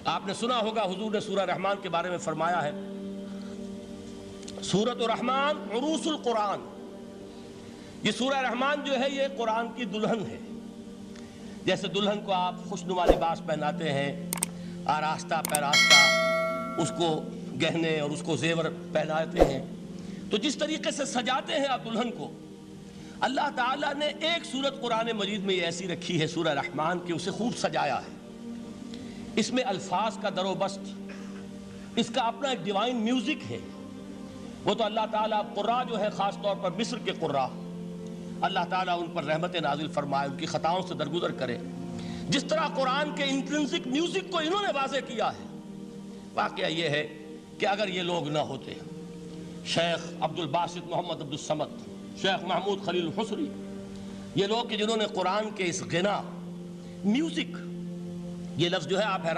آپ نے سنا ہوگا حضور نے سورہ رحمان کے بارے میں فرمایا ہے، سورۃ الرحمن عروس القرآن، یہ سورہ رحمان جو ہے یہ قرآن کی دلہن ہے۔ جیسے دلہن کو آپ خوشنما لباس پہناتے ہیں، آراستہ پیراستہ اس کو گہنے اور اس کو زیور پہناتے ہیں، تو جس طریقے سے سجاتے ہیں آپ دلہن کو، اللہ تعالیٰ نے ایک سورت قرآن مجید میں یہ ایسی رکھی ہے سورہ رحمان کہ اسے خوب سجایا ہے۔ اس میں الفاظ کا در و بست، اس کا اپنا ایک ڈیوائن میوزک ہے۔ وہ تو اللہ تعالیٰ قراء جو ہے خاص طور پر مصر کے قراء، اللہ تعالیٰ ان پر رحمت نازل فرمائے، ان کی خطاؤں سے درگزر کرے۔ جس طرح قرآن کے انٹرنسک میوزک کو انہوں نے واضح کیا ہے، واقعہ یہ ہے کہ اگر یہ لوگ نہ ہوتے، شیخ عبد الباسط محمد عبد الصمد، شیخ محمود خلیل الحصری، یہ لوگ کہ جنہوں نے قرآن کے اس غنا، میوزک، یہ لفظ جو ہے آپ حیران